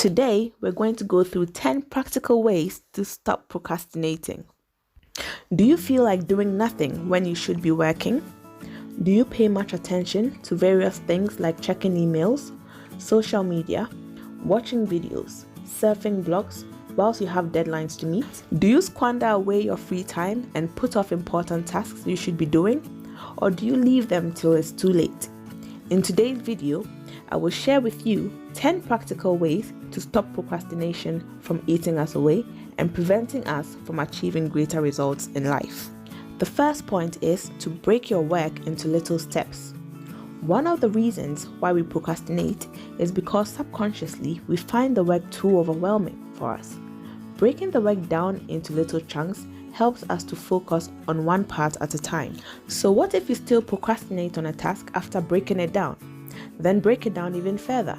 Today, we're going to go through 10 practical ways to stop procrastinating. Do you feel like doing nothing when you should be working? Do you pay much attention to various things like checking emails, social media, watching videos, surfing blogs, whilst you have deadlines to meet? Do you squander away your free time and put off important tasks you should be doing? Or do you leave them till it's too late? In today's video, I will share with you 10 practical ways to stop procrastination from eating us away and preventing us from achieving greater results in life. The first point is to break your work into little steps. One of the reasons why we procrastinate is because subconsciously we find the work too overwhelming for us. Breaking the work down into little chunks helps us to focus on one part at a time. So what if you still procrastinate on a task after breaking it down? Then break it down even further.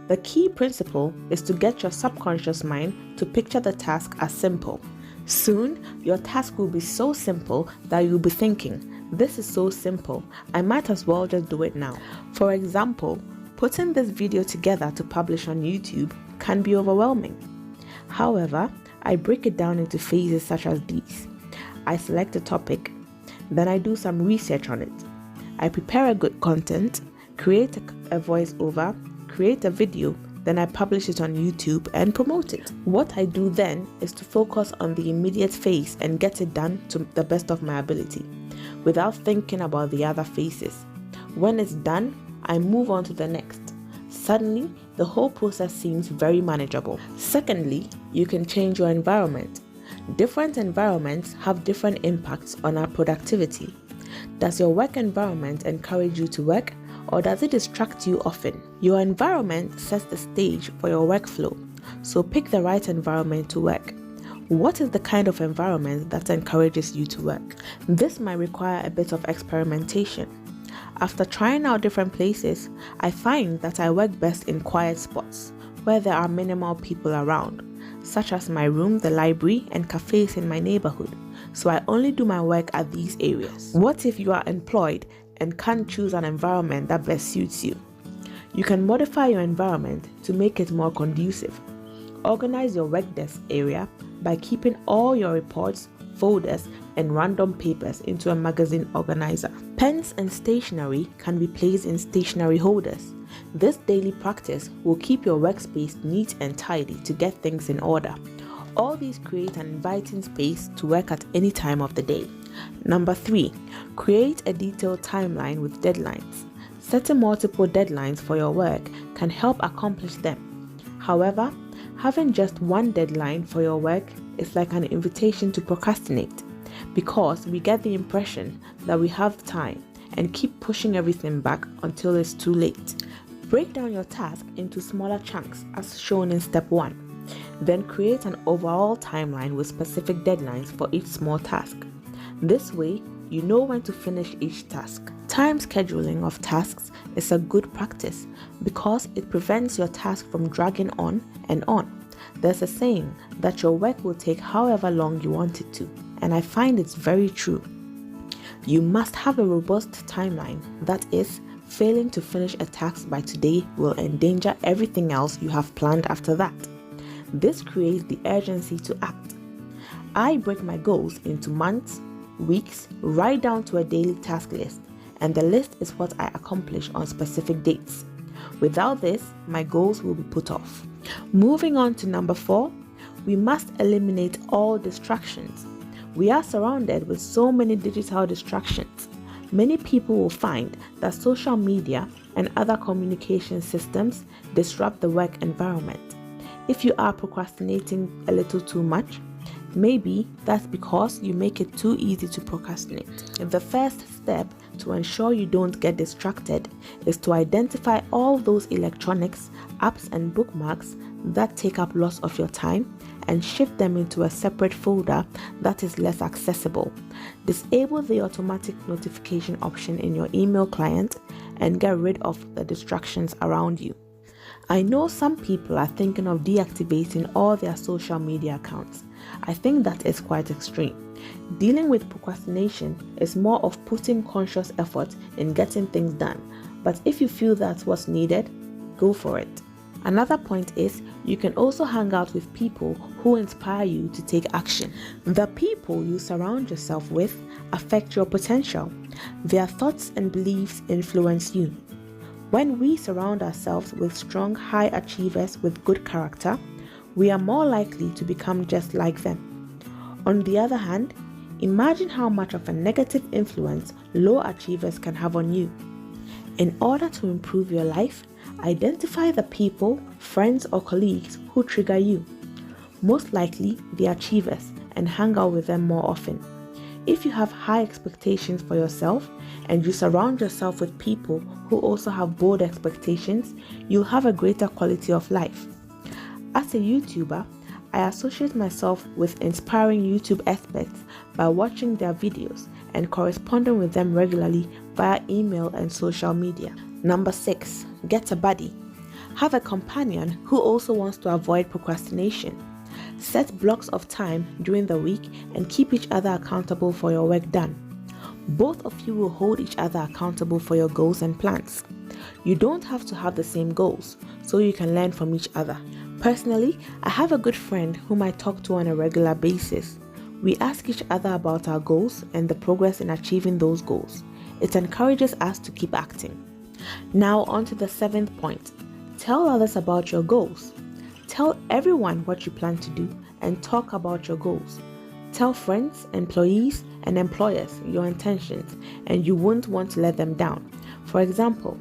The key principle is to get your subconscious mind to picture the task as simple. Soon, your task will be so simple that you'll be thinking, this is so simple, I might as well just do it now. For example, putting this video together to publish on YouTube can be overwhelming. However, I break it down into phases such as these. I select a topic, then I do some research on it. I prepare a good content, create a voiceover, create a video, then I publish it on YouTube and promote it. What I do then is to focus on the immediate phase and get it done to the best of my ability, without thinking about the other phases. When it's done, I move on to the next. Suddenly, the whole process seems very manageable. Secondly, you can change your environment. Different environments have different impacts on our productivity. Does your work environment encourage you to work, or does it distract you often? Your environment sets the stage for your workflow, so pick the right environment to work. What is the kind of environment that encourages you to work? This might require a bit of experimentation. After trying out different places, I find that I work best in quiet spots where there are minimal people around, such as my room, the library, and cafes in my neighborhood. So I only do my work at these areas. What if you are employed and can't choose an environment that best suits you? You can modify your environment to make it more conducive. Organize your work desk area by keeping all your reports, folders, and random papers into a magazine organizer. Pens and stationery can be placed in stationery holders. This daily practice will keep your workspace neat and tidy to get things in order. All these create an inviting space to work at any time of the day. Number 3, create a detailed timeline with deadlines. Setting multiple deadlines for your work can help accomplish them. However, having just one deadline for your work is like an invitation to procrastinate, because we get the impression that we have time and keep pushing everything back until it's too late. Break down your task into smaller chunks as shown in step 1. Then create an overall timeline with specific deadlines for each small task. This way, you know when to finish each task. Time scheduling of tasks is a good practice because it prevents your task from dragging on and on. There's a saying that your work will take however long you want it to, and I find it's very true. You must have a robust timeline. That is, failing to finish a task by today will endanger everything else you have planned after that. This creates the urgency to act. I break my goals into months, weeks, right down to a daily task list, and the list is what I accomplish on specific dates. Without this, my goals will be put off. Moving on to number 4, we must eliminate all distractions. We are surrounded with so many digital distractions. Many people will find that social media and other communication systems disrupt the work environment. If you are procrastinating a little too much, maybe that's because you make it too easy to procrastinate. The first step to ensure you don't get distracted is to identify all those electronics, apps, and bookmarks that take up lots of your time and shift them into a separate folder that is less accessible. Disable the automatic notification option in your email client and get rid of the distractions around you. I know some people are thinking of deactivating all their social media accounts. I think that is quite extreme. Dealing with procrastination is more of putting conscious effort in getting things done, but if you feel that's what's needed, go for it. Another point is you can also hang out with people who inspire you to take action. The people you surround yourself with affect your potential. Their thoughts and beliefs influence you. When we surround ourselves with strong, high achievers with good character, we are more likely to become just like them. On the other hand, imagine how much of a negative influence low achievers can have on you. In order to improve your life, identify the people, friends, or colleagues who trigger you, most likely the achievers, and hang out with them more often. If you have high expectations for yourself and you surround yourself with people who also have bold expectations, you'll have a greater quality of life. As a YouTuber, I associate myself with inspiring YouTube experts by watching their videos and corresponding with them regularly via email and social media. Number 6, get a buddy. Have a companion who also wants to avoid procrastination. Set blocks of time during the week and keep each other accountable for your work done. Both of you will hold each other accountable for your goals and plans. You don't have to have the same goals, so you can learn from each other. Personally, I have a good friend whom I talk to on a regular basis. We ask each other about our goals and the progress in achieving those goals. It encourages us to keep acting. Now on to the 7th point. Tell others about your goals. Tell everyone what you plan to do and talk about your goals. Tell friends, employees, and employers your intentions, and you won't want to let them down. For example,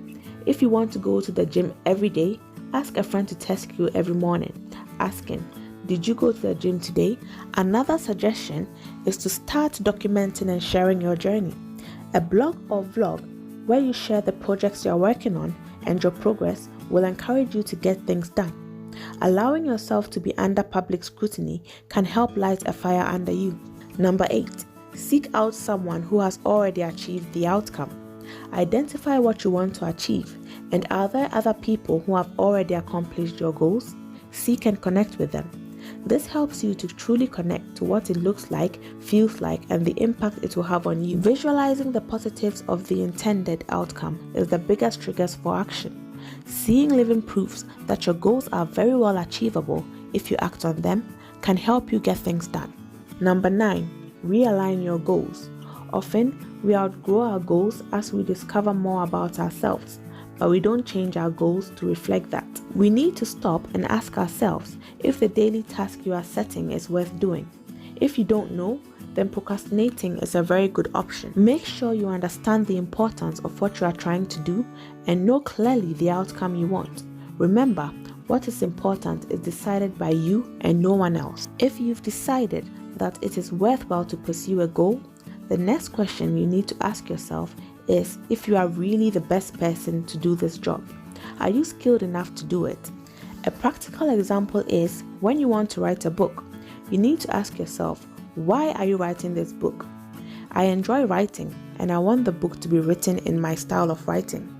if you want to go to the gym every day, ask a friend to text you every morning, asking, "Did you go to the gym today?" Another suggestion is to start documenting and sharing your journey. A blog or vlog where you share the projects you're working on and your progress will encourage you to get things done. Allowing yourself to be under public scrutiny can help light a fire under you. Number 8, seek out someone who has already achieved the outcome. Identify what you want to achieve, and are there other people who have already accomplished your goals? Seek and connect with them. This helps you to truly connect to what it looks like, feels like, and the impact it will have on you. Visualizing the positives of the intended outcome is the biggest triggers for action. Seeing living proofs that your goals are very well achievable if you act on them can help you get things done. Number 9, realign your goals. Often, we outgrow our goals as we discover more about ourselves, but we don't change our goals to reflect that. We need to stop and ask ourselves if the daily task you are setting is worth doing. If you don't know, then procrastinating is a very good option. Make sure you understand the importance of what you are trying to do and know clearly the outcome you want. Remember, what is important is decided by you and no one else. If you've decided that it is worthwhile to pursue a goal, the next question you need to ask yourself is if you are really the best person to do this job. Are you skilled enough to do it? A practical example is when you want to write a book, you need to ask yourself, why are you writing this book? I enjoy writing and I want the book to be written in my style of writing.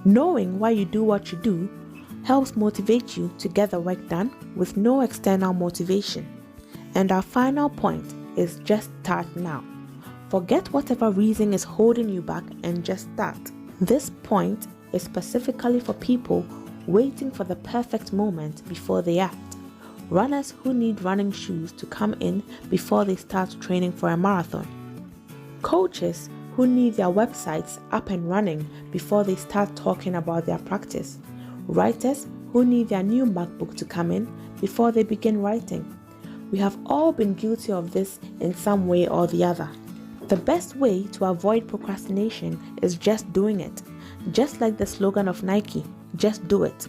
Knowing why you do what you do helps motivate you to get the work done with no external motivation. And our final point is just start now. Forget whatever reason is holding you back and just start. This point is specifically for people waiting for the perfect moment before they act. Runners who need running shoes to come in before they start training for a marathon. Coaches who need their websites up and running before they start talking about their practice. Writers who need their new MacBook to come in before they begin writing. We have all been guilty of this in some way or the other. The best way to avoid procrastination is just doing it. Just like the slogan of Nike, just do it.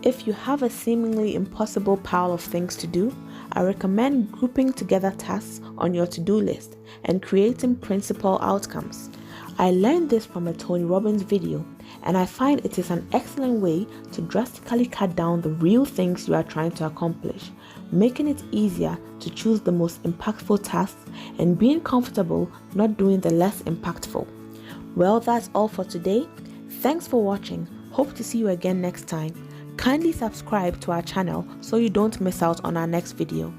If you have a seemingly impossible pile of things to do, I recommend grouping together tasks on your to-do list and creating principal outcomes. I learned this from a Tony Robbins video, and I find it is an excellent way to drastically cut down the real things you are trying to accomplish, making it easier to choose the most impactful tasks and being comfortable not doing the less impactful. Well, that's all for today. Thanks for watching. Hope to see you again next time. Kindly subscribe to our channel so you don't miss out on our next video.